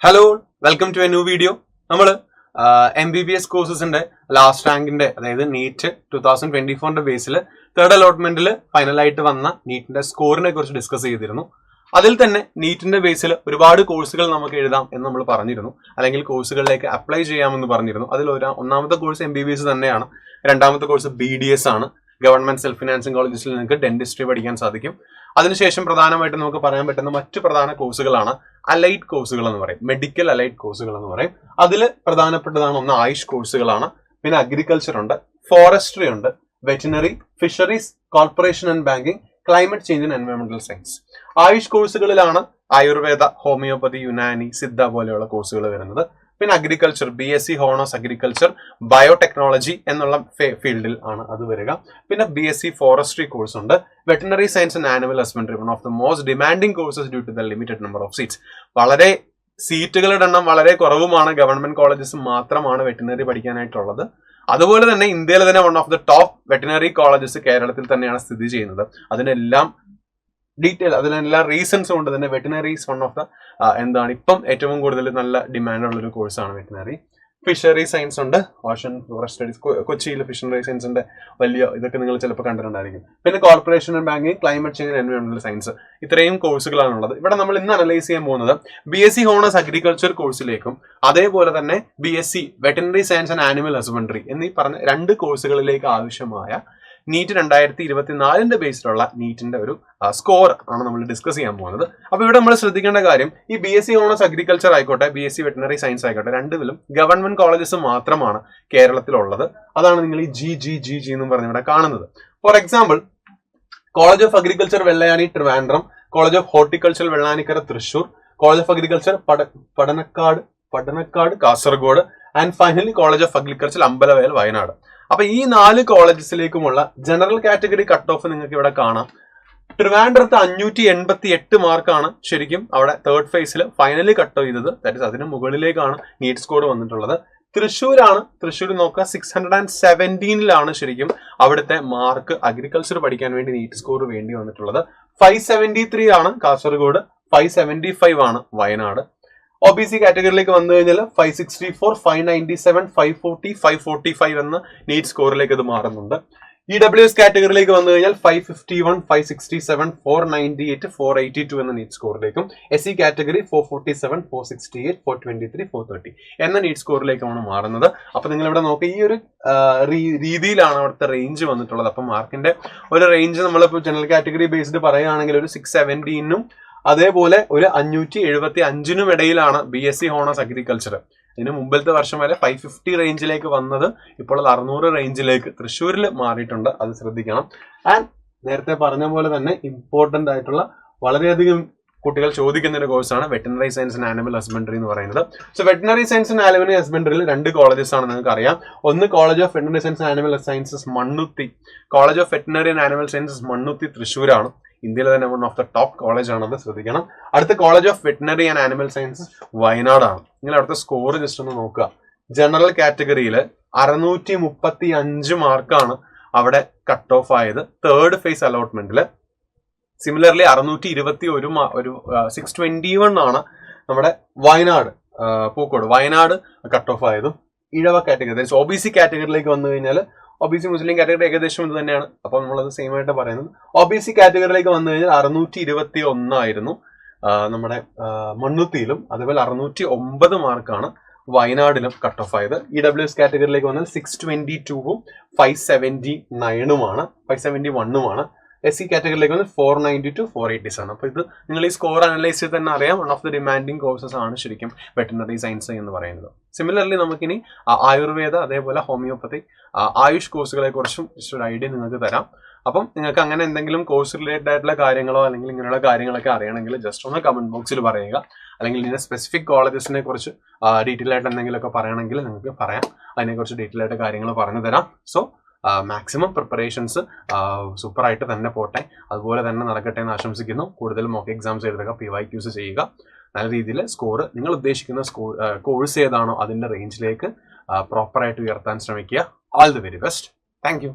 Hello, welcome to a new video. നമ്മൾ MBBS കോഴ്സസിന്റെ last റാങ്കിന്റെ അതായത് നീറ്റ് 2024 ബേസിൽ തേർഡ് അലോട്ട്മെന്റിൽ ഫൈനലായിട്ട് വന്ന നീറ്റിന്റെ സ്കോറിനെ കുറിച്ച് ഡിസ്കസ് ചെയ്തിരുന്നു. അതിൽ തന്നെ നീറ്റിന്റെ ബേസിൽ ഒരുപാട് കോഴ്സുകൾ നമുക്ക് എഴുതാം എന്ന് നമ്മൾ പറഞ്ഞിരുന്നു, അല്ലെങ്കിൽ കോഴ്സുകളിലേക്ക് അപ്ലൈ ചെയ്യാമെന്ന് പറഞ്ഞിരുന്നു. അതിൽ ഒന്നാമത്തെ കോഴ്സ് MBBS തന്നെയാണ്. രണ്ടാമത്തെ കോഴ്സ് BDS ആണ്. ഗവൺമെന്റ് സെൽഫ് ഫിനാൻസിംഗ് കോളേജസിൽ നിങ്ങൾക്ക് ഡെന്റിസ്ട്രി പഠിക്കാൻ സാധിക്കും. അതിനുശേഷം പ്രധാനമായിട്ട് നമുക്ക് പറയാൻ പറ്റുന്ന മറ്റു പ്രധാന കോഴ്സുകളാണ് അലൈഡ് കോഴ്സുകൾ എന്ന് പറയും, മെഡിക്കൽ അലൈഡ് കോഴ്സുകൾ എന്ന് പറയും. അതിൽ പ്രധാനപ്പെട്ടതാണ് ഒന്ന് ആയുഷ് കോഴ്സുകളാണ്, പിന്നെ അഗ്രികൾച്ചർ ഉണ്ട്, ഫോറസ്ട്രി ഉണ്ട്, veterinary, fisheries, corporation and banking, climate change and എൻവയോൺമെന്റൽ സയൻസ്. ആയുഷ് കോഴ്സുകളിലാണ് ആയുർവേദ, ഹോമിയോപ്പതി, യുനാനി, സിദ്ധ പോലെയുള്ള കോഴ്സുകൾ വരുന്നത്. പിന്നെ agriculture, BSc honours agriculture, biotechnology എന്നുള്ള ഫീൽഡിൽ ആണ് അത് വരിക. പിന്നെ BSc ഫോറസ്ട്രി കോഴ്സ് ഉണ്ട്. Veterinary science and animal husbandry, one of the most demanding courses due to the limited number of seats. വളരെ സീറ്റുകളുടെ എണ്ണം വളരെ കുറവുമാണ്. ഗവൺമെന്റ് കോളേജസ് മാത്രമാണ് വെറ്റിനറി പഠിക്കാനായിട്ടുള്ളത്. അതുപോലെ തന്നെ ഇന്ത്യയിലെ തന്നെ one of the top veterinary colleges കേരളത്തിൽ തന്നെയാണ് സ്ഥിതി ചെയ്യുന്നത്. അതിനെല്ലാം അതിനെല്ലാം റീസൺസ് കൊണ്ട് തന്നെ veterinary is one of the ഇപ്പം ഏറ്റവും കൂടുതൽ നല്ല ഡിമാൻഡ് ഉള്ള ഒരു കോഴ്സാണ് വെറ്റിനറി. ഫിഷറി സയൻസ് ഉണ്ട്, ഓഷൻ ഫോറസ്റ്റ് സ്റ്റഡീസ്, കൊച്ചിയിൽ ഫിഷറി സയൻസിന്റെ വലിയ ഇതൊക്കെ നിങ്ങൾ ചിലപ്പോൾ കണ്ടിട്ടുണ്ടായിരിക്കും. പിന്നെ corporation and banking, climate change and എൻവയോൺമെന്റൽ സയൻസ്, ഇത്രയും കോഴ്സുകളാണുള്ളത്. ഇവിടെ നമ്മൾ ഇന്ന് അനലൈസ് ചെയ്യാൻ പോകുന്നത് BSc ഹോണേഴ്സ് അഗ്രികൾച്ചർ കോഴ്സിലേക്കും അതേപോലെ തന്നെ BSc veterinary science and animal husbandry എന്നീ പറഞ്ഞ രണ്ട് കോഴ്സുകളിലേക്ക് ആവശ്യമായ നീറ്റ് 2024 ബേസിലുള്ള നീറ്റിന്റെ ഒരു സ്കോർ ആണ് നമ്മൾ ഡിസ്കസ് ചെയ്യാൻ പോകുന്നത്. അപ്പൊ ഇവിടെ നമ്മൾ ശ്രദ്ധിക്കേണ്ട കാര്യം, ഈ BSc ഹോണേഴ്സ് അഗ്രികൾച്ചർ ആയിക്കോട്ടെ, BSc വെറ്റിനറി സയൻസ് ആയിക്കോട്ടെ, രണ്ടുവിലും ഗവൺമെന്റ് കോളേജസ് മാത്രമാണ് കേരളത്തിലുള്ളത്. അതാണ് നിങ്ങൾ ഈ GG എന്നും പറഞ്ഞ് ഇവിടെ കാണുന്നത്. For example, college of agriculture Vellayani Trivandrum, college of horticulture Vellanikkara Thrissur, college of agriculture Padannakkad Kasaragod, and finally college of agriculture Ambalavayal Wayanad. അപ്പൊ ഈ 4 കോളേജസിലേക്കുമുള്ള ജനറൽ കാറ്റഗറി കട്ട് ഓഫ് നിങ്ങൾക്ക് ഇവിടെ കാണാം. ട്രിവാൻഡ്രത്ത് 588 മാർക്കാണ് ശരിക്കും അവിടെ തേർഡ് ഫേസിൽ ഫൈനലി കട്ട് ചെയ്തത്. ദാറ്റ് ഇസ് അതിന് മുകളിലേക്കാണ് നീറ്റ് സ്കോർ വന്നിട്ടുള്ളത്. തൃശ്ശൂർ നോക്കുക, 617 ശരിക്കും അവിടുത്തെ മാർക്ക് അഗ്രികൾച്ചർ പഠിക്കാൻ വേണ്ടി നീറ്റ് സ്കോർ വേണ്ടി വന്നിട്ടുള്ളത്. 573 ആണ് കാസർഗോഡ്, 575 ആണ് വയനാട്. OBC കാറ്റഗറിയിലേക്ക് വന്നു കഴിഞ്ഞാൽ 564, 597, 540, 545 എന്ന നീറ്റ് സ്കോറിലേക്ക് ഇത് മാറുന്നുണ്ട്. EWS കാറ്റഗറിയിലേക്ക് വന്നു കഴിഞ്ഞാൽ 551, 567, 498, 482 എന്ന നീറ്റ് സ്കോറിലേക്കും, SC കാറ്റഗറി 447, 468, 423, 430 എന്ന നീറ്റ് സ്കോറിലേക്കാണ് മാറുന്നത്. അപ്പൊ നിങ്ങൾ ഇവിടെ നോക്കുക, ഈ ഒരു രീതിയിലാണ് അവിടുത്തെ റേഞ്ച് വന്നിട്ടുള്ളത്. അപ്പൊ മാർക്കിന്റെ ഒരു റേഞ്ച് നമ്മളിപ്പോൾ ജനറൽ കാറ്റഗറി ബേസ്ഡ് പറയുകയാണെങ്കിൽ ഒരു 670 അതേപോലെ ഒരു 575 ഇടയിലാണ് BSc ഹോണേഴ്സ് അഗ്രികൾച്ചർ. ഇതിന് മുമ്പത്തെ വർഷം വരെ 550 റേഞ്ചിലേക്ക് വന്നത് ഇപ്പോൾ അത് 600 റേഞ്ചിലേക്ക് തൃശ്ശൂരിൽ മാറിയിട്ടുണ്ട്. അത് ശ്രദ്ധിക്കണം. ആൻഡ് നേരത്തെ പറഞ്ഞ പോലെ തന്നെ ഇമ്പോർട്ടന്റ് ആയിട്ടുള്ള വളരെയധികം കുട്ടികൾ ചോദിക്കുന്ന ഒരു കോഴ്സാണ് veterinary science and animal husbandry എന്ന് പറയുന്നത്. So veterinary science and animal ഹസ്ബൻഡറിയിൽ 2 കോളേജസ് ആണ് നിങ്ങൾക്ക് അറിയാം. ഒന്ന് college of veterinary science and animal sciences Mannuthy, college of veterinary and animal sciences Mannuthy തൃശ്ശൂരാണ്. ഇന്ത്യയിലെ തന്നെ one of the top college ആണത്, ശ്രദ്ധിക്കണം. അടുത്ത college of veterinary and animal sciences വയനാടാണ്. നിങ്ങൾ അവിടുത്തെ സ്കോർ ജസ്റ്റ് ഒന്ന് നോക്കുക. ജനറൽ കാറ്റഗറിയിൽ 635 മാർക്കാണ് അവിടെ കട്ട് ഓഫ് ആയത് തേർഡ് ഫേസ് അലോട്ട്മെന്റിൽ. സിമിലർലി 621 ആണ് നമ്മുടെ പൂക്കോട് വയനാട് കട്ട് ഓഫ് ആയതും. ഇഴവ കാറ്റഗറി OBC കാറ്റഗറിയിലേക്ക് വന്നു കഴിഞ്ഞാൽ OBC മുസ്ലിം കാറ്റഗറി ഏകദേശം ഇത് തന്നെയാണ്. അപ്പൊ നമ്മളത് സെയിം ആയിട്ട് പറയുന്നത്. OBC കാറ്റഗറിയിലേക്ക് വന്നു കഴിഞ്ഞാൽ 621 ആയിരുന്നു നമ്മുടെ മണ്ണുത്തിയിലും. അതുപോലെ 609 മാർക്കാണ് വയനാടിലും കട്ട് ഓഫ് ആയത്. EWS കാറ്റഗറിയിലേക്ക് വന്നാൽ 622ഉം 571ഉമാണ്. SC കാറ്റഗറിയിലേക്ക് വന്നാൽ 492, 480 ആണ്. അപ്പൊ ഇത് നിങ്ങൾ ഈ സ്കോർ അനലൈസ് ചെയ്ത് തന്നെ അറിയാം, one of the demanding courses ആണ് ശരിക്കും വെറ്റിനറി സയൻസ് എന്ന് പറയുന്നത്. സിമിലർലി നമുക്കിനി ആയുർവേദ, അതേപോലെ ഹോമിയോപ്പതി, ആയുഷ് കോഴ്സുകളെ കുറിച്ചും ഒരു ഐഡിയ നിങ്ങൾക്ക് തരാം. അപ്പം നിങ്ങൾക്ക് അങ്ങനെ എന്തെങ്കിലും കോഴ്സ് റിലേറ്റഡ് ആയിട്ടുള്ള കാര്യങ്ങളോ അല്ലെങ്കിൽ ഇങ്ങനെയുള്ള കാര്യങ്ങളൊക്കെ അറിയണമെങ്കിൽ ജസ്റ്റ് ഒന്ന് കമന്റ് ബോക്സിൽ പറയുക. അല്ലെങ്കിൽ ഇതിന്റെ സ്പെസിഫിക് കോളേജസിനെ കുറിച്ച് ഡീറ്റെയിൽ ആയിട്ട് എന്തെങ്കിലുമൊക്കെ പറയണമെങ്കിൽ നിങ്ങൾക്ക് പറയാം. അതിനെക്കുറിച്ച് ഡീറ്റെയിൽ ആയിട്ട് കാര്യങ്ങൾ പറഞ്ഞു തരാം. സോ മാക്സിമം പ്രിപ്പറേഷൻസ് സൂപ്പറായിട്ട് തന്നെ പോട്ടെ, അതുപോലെ തന്നെ നടക്കട്ടെ എന്ന് ആശംസിക്കുന്നു. കൂടുതൽ മോക്ക് എക്സാംസ് എഴുതുക, PYQs ചെയ്യുക. നല്ല രീതിയിൽ സ്കോർ നിങ്ങൾ ഉദ്ദേശിക്കുന്ന കോഴ്സ് ഏതാണോ അതിന്റെ റേഞ്ചിലേക്ക് പ്രോപ്പറായിട്ട് ഉയർത്താൻ ശ്രമിക്കുക. All the very best. Thank you.